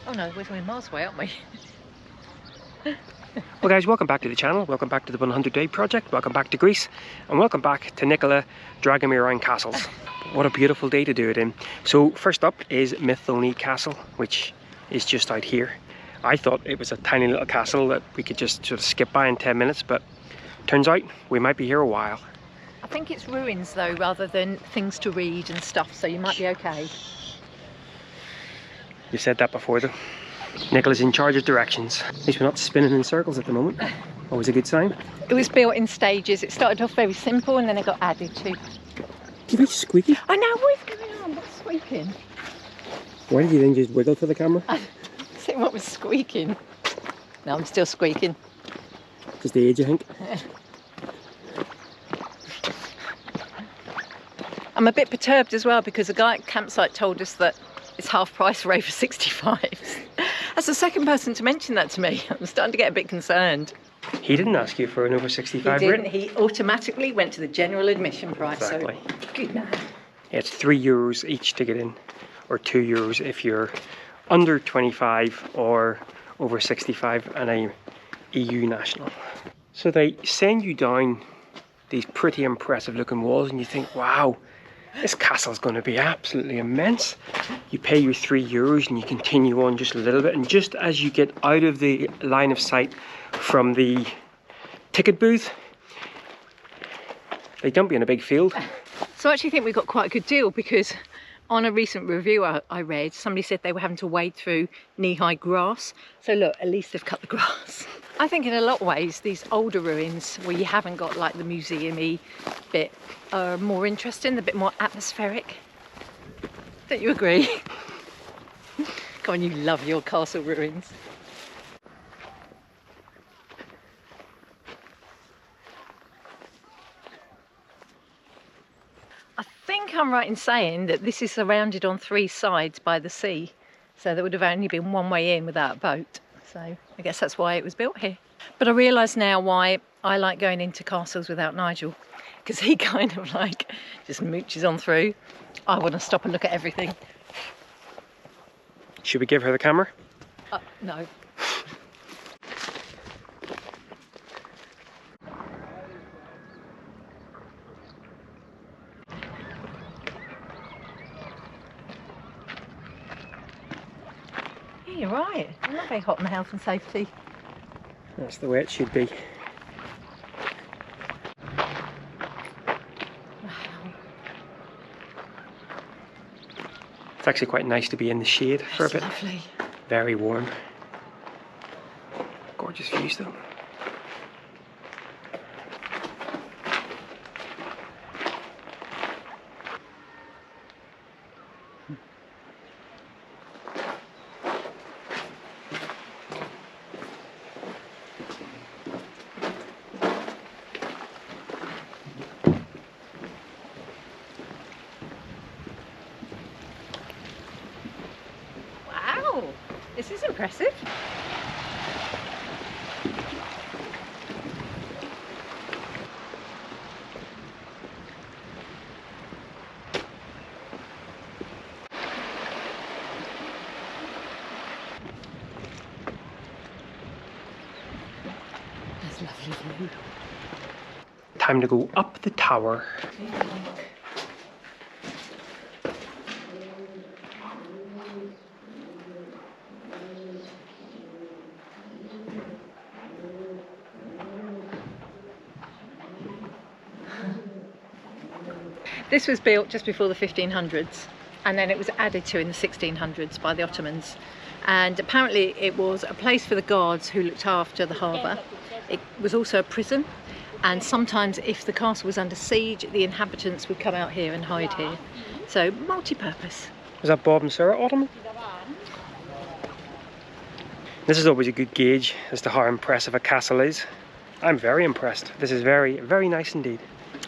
Oh no, we're miles away, aren't we? Well guys, welcome back to the channel, welcome back to the 100 Day Project, welcome back to Greece, and welcome back to Nicola dragging me around castles. What a beautiful day to do it in. So first up is Methoni Castle, which is just out here. I thought it was a tiny little castle that we could just sort of skip by in 10 minutes, but turns out we might be here a while. I think it's ruins though, rather than things to read and stuff, so you might be okay. You said that before though. Nicola's in charge of directions. At least we're not spinning in circles at the moment. Always a good sign. It was built in stages. It started off very simple and then it got added to. Did we squeaky? I know, what is going on? What's squeaking? Why did you then just wiggle for the camera? I see what was squeaking. No, I'm still squeaking. Just the age, I think. I'm a bit perturbed as well because the guy at campsite told us that it's half price for over 65s. That's the second person to mention that to me. I'm starting to get a bit concerned. He didn't ask you for an over 65 He rate. didn't. He automatically went to the general admission price. Exactly. So, good man. Yeah, it's €3 each to get in, or €2 if you're under 25 or over 65 and a EU national. So they send you down these pretty impressive looking walls and you think, wow, this castle's going to be absolutely immense. You pay your €3 and you continue on just a little bit, and just as you get out of the line of sight from the ticket booth, they dump you in a big field. So I actually think we got quite a good deal because on a recent review I read, somebody said they were having to wade through knee-high grass. So look, at least they've cut the grass. I think in a lot of ways these older ruins where you haven't got like the museum-y bit are more interesting, a bit more atmospheric. Don't you agree? Come on, you love your castle ruins. I think I'm right in saying that this is surrounded on 3 sides by the sea, so there would have only been one way in without a boat, so I guess that's why it was built here. But I realise now why I like going into castles without Nigel, because he kind of like just mooches on through. I want to stop and look at everything. Should we give her the camera? No. You're right. I'm not very hot on the health and safety. That's the way it should be. Wow. It's actually quite nice to be in the shade for a bit. Lovely. Very warm. Gorgeous views though. This is impressive. That's lovely view. Time to go up the tower. This was built just before the 1500s and then it was added to in the 1600s by the Ottomans, and apparently it was a place for the guards who looked after the harbour. It was also a prison, and sometimes if the castle was under siege the inhabitants would come out here and hide here, so multi-purpose. Was that Bob and Sarah Ottoman? This is always a good gauge as to how impressive a castle is. I'm very impressed. This is very, very nice indeed.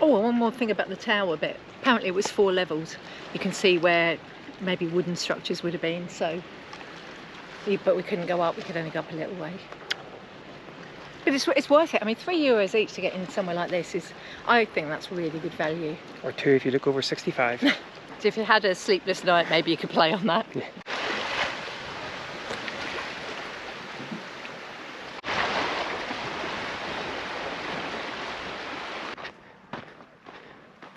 Oh, one more thing about the tower bit. Apparently it was 4 levels. You can see where maybe wooden structures would have been, so but we couldn't go up, we could only go up a little way. But it's worth it. I mean, €3 each to get in somewhere like this is, I think that's really good value. Or 2 if you look over 65. So if you had a sleepless night, maybe you could play on that. Yeah.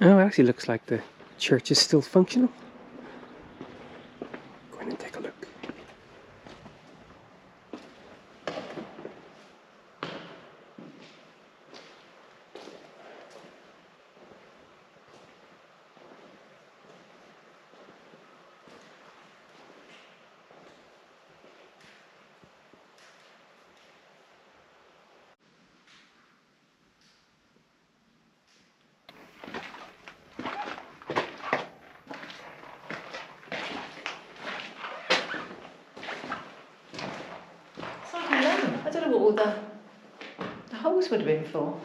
Oh, it actually looks like the church is still functional. Go in and take a look. I don't know what all the holes would have been for.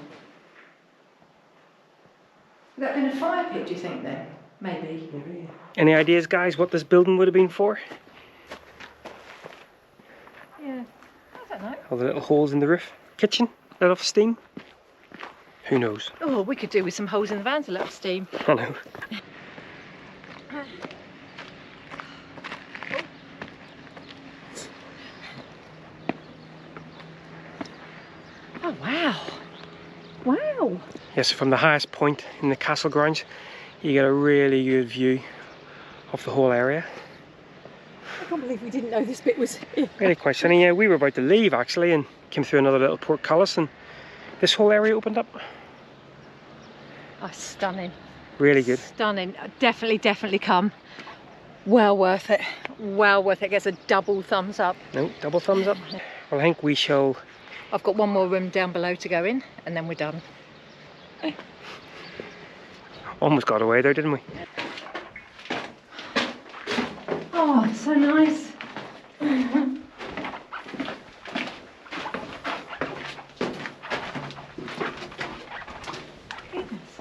Would that have been a fire pit, do you think, then? Maybe. Any ideas, guys, what this building would have been for? Yeah, I don't know. All the little holes in the roof. Kitchen, let off steam. Who knows? Oh, we could do with some holes in the van to let off steam. I know. Oh, wow. Wow. Yes, so from the highest point in the castle grounds, you get a really good view of the whole area. I can't believe we didn't know this bit was here. Really quite sunny. Yeah, we were about to leave actually and came through another little portcullis and this whole area opened up. Oh, stunning. Really good. Stunning. Definitely come. Well worth it. Well worth it. Gets a double thumbs up. No, double thumbs up. Well, I think we shall... I've got one more room down below to go in and then we're done. Almost got away there, didn't we? Oh, it's so nice. Goodness.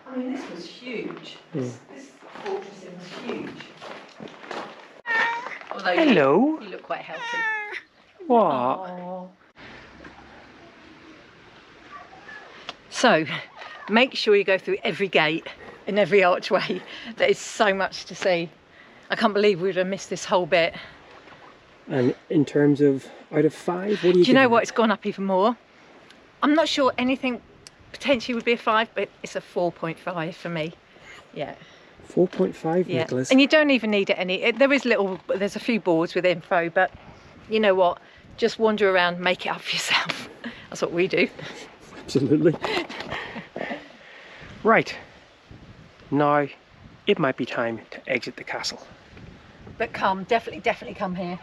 I mean, this was huge. This fortress was huge. Although Hello. you look quite healthy. What? Aww. So, make sure you go through every gate and every archway. There is so much to see. I can't believe we would have missed this whole bit. And in terms of out of 5, what do you know what? It's gone up even more. I'm not sure anything potentially would be a 5, but it's a 4.5 for me. Yeah. 4.5, Yeah. Nicholas. And you don't even need it any. There's a few boards with info, but you know what? Just wander around, make it up for yourself. That's what we do. Absolutely. Right. Now, it might be time to exit the castle. But come, definitely come here.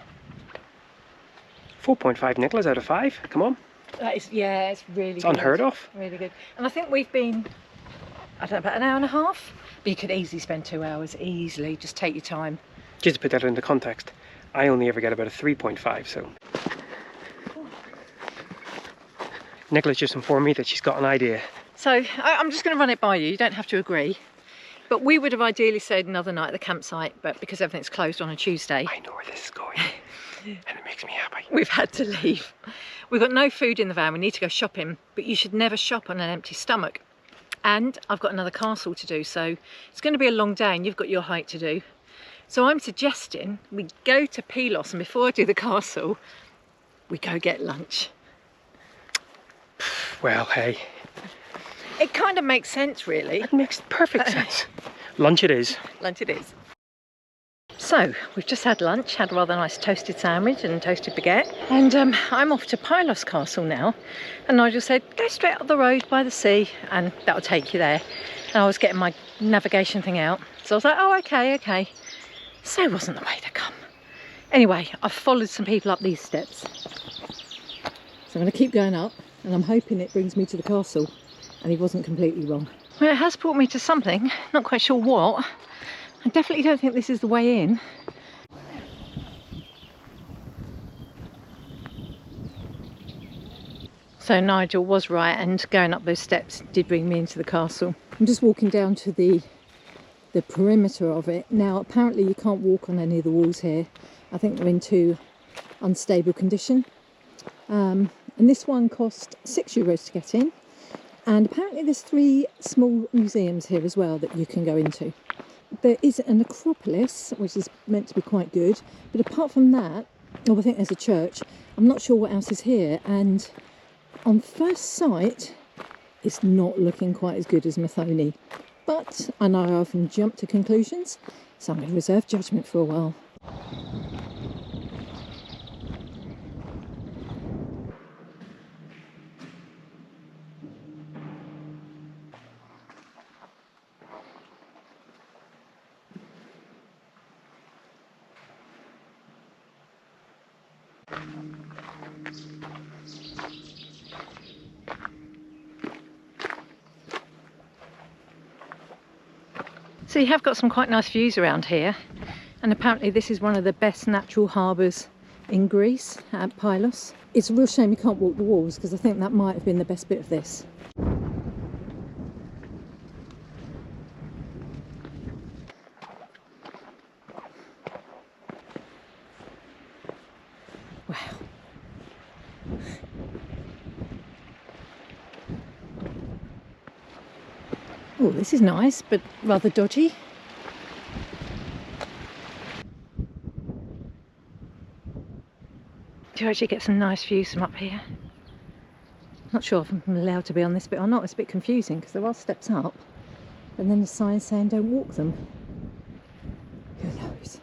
4.5, Nicholas, out of 5. Come on. That is, yeah, it's really It's good. unheard of. Really good. And I think we've been, I don't know, about an hour and a half. But you could easily spend 2 hours, easily. Just take your time. Just to put that into context, I only ever get about a 3.5, so. Nicholas just informed me that she's got an idea. So I'm just going to run it by you. You don't have to agree. But we would have ideally stayed another night at the campsite, but because everything's closed on a Tuesday, I know where this is going, and it makes me happy. we've had to leave. We've got no food in the van. We need to go shopping, but you should never shop on an empty stomach. And I've got another castle to do, so it's going to be a long day and you've got your hike to do. So I'm suggesting we go to Pylos, and before I do the castle, we go get lunch. Well, hey. It kind of makes sense, really. It makes perfect sense. Lunch it is. Lunch it is. So, we've just had lunch, had a rather nice toasted sandwich and toasted baguette. And I'm off to Pylos Castle now. And Nigel said, go straight up the road by the sea and that'll take you there. And I was getting my navigation thing out. So I was like, oh, okay. So it wasn't the way to come. Anyway, I've followed some people up these steps. So I'm going to keep going up and I'm hoping it brings me to the castle. And he wasn't completely wrong. Well, it has brought me to something, not quite sure what. I definitely don't think this is the way in. So Nigel was right, and going up those steps did bring me into the castle. I'm just walking down to the perimeter of it. Now apparently you can't walk on any of the walls here. I think they're in too unstable condition. And this one cost €6 to get in. And apparently there's 3 small museums here as well that you can go into. there is an acropolis, which is meant to be quite good, but apart from that, oh, I think there's a church. I'm not sure what else is here, and on first sight, it's not looking quite as good as Methoni. But I know I often jump to conclusions, so I'm going to reserve judgment for a while. So you have got some quite nice views around here, and apparently this is one of the best natural harbours in Greece, at Pylos. It's a real shame you can't walk the walls, because I think that might have been the best bit of this. Wow. Oh, this is nice, but rather dodgy. Do you actually get some nice views from up here? Not sure if I'm allowed to be on this bit or not. It's a bit confusing because there are steps up, and then the sign saying don't walk them. Who knows?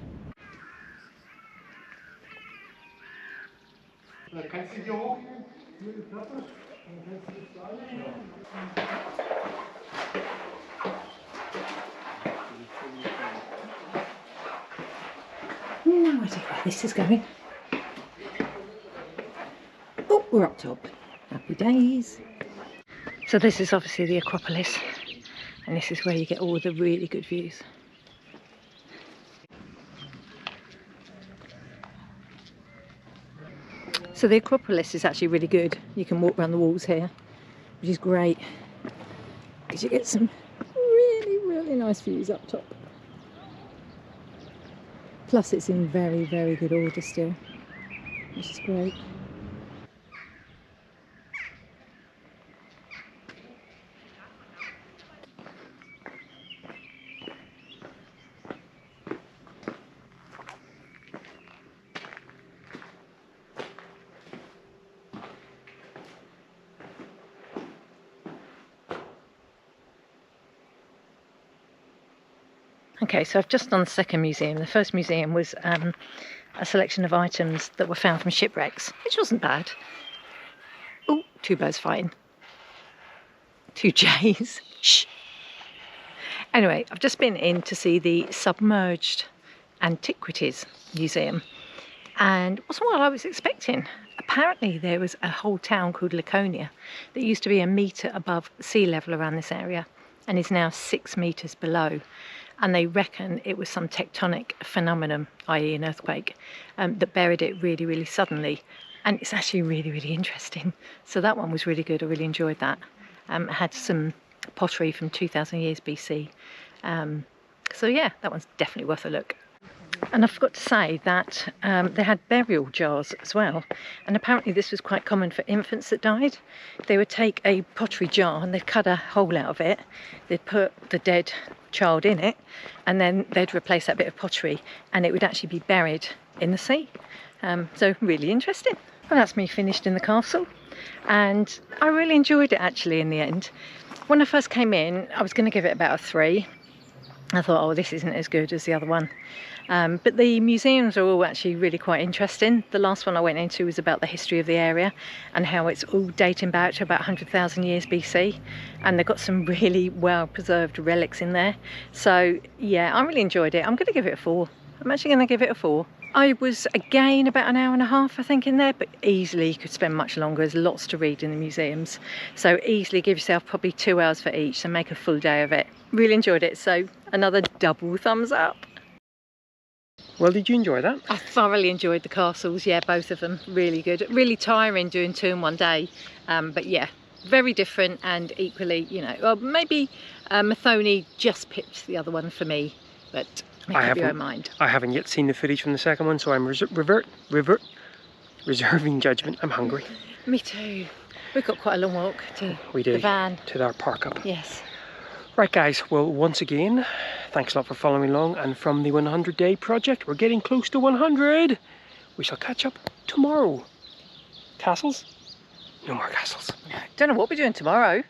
No idea where this is going. Oh, we're up top. Happy days. So this is obviously the Acropolis, and this is where you get all the really good views. So the Acropolis is actually really good. You can walk around the walls here, which is great, because you get some really nice views up top. Plus it's in very good order still, which is great. Okay, so I've just done the second museum. The first museum was a selection of items that were found from shipwrecks, which wasn't bad. Oh, two birds fighting. Two jays. Shh. Anyway, I've just been in to see the Submerged Antiquities Museum, and it wasn't what I was expecting. Apparently there was a whole town called Laconia that used to be a metre above sea level around this area and is now 6 metres below. And they reckon it was some tectonic phenomenon, i.e. an earthquake, that buried it really suddenly. And it's actually really interesting. So that one was really good. I really enjoyed that. It had some pottery from 2000 years BC. So yeah, that one's definitely worth a look. And I forgot to say that they had burial jars as well. And apparently this was quite common for infants that died. They would take a pottery jar and they'd cut a hole out of it. They'd put the dead child in it, and then they'd replace that bit of pottery, and it would actually be buried in the sea. So really interesting. Well, that's me finished in the castle, and I really enjoyed it actually in the end. When I first came in, I was going to give it about a 3. I thought, oh, this isn't as good as the other one. But the museums are all actually really quite interesting. The last one I went into was about the history of the area and how it's all dating back to about 100,000 years BC. And they've got some really well preserved relics in there. So yeah, I really enjoyed it. I'm going to give it a 4. I'm actually going to give it a 4. I was again about an hour and a half, I think, in there, but easily you could spend much longer. There's lots to read in the museums. So easily give yourself probably 2 hours for each, so make a full day of it. Really enjoyed it, so another double thumbs up. Well, did you enjoy that? I thoroughly enjoyed the castles, yeah, both of them, really good. Really tiring doing 2 in one day, but yeah, very different and equally, you know, well, maybe Methoni just pipped the other one for me, but make up your own mind. I haven't yet seen the footage from the second one, so I'm reserving judgment. I'm hungry. Me too. We've got quite a long walk to the van. To our park up. Yes. Right guys, well once again, thanks a lot for following along, and from the 100 day project, we're getting close to 100. We shall catch up tomorrow. Castles? No more castles. Don't know what we're doing tomorrow.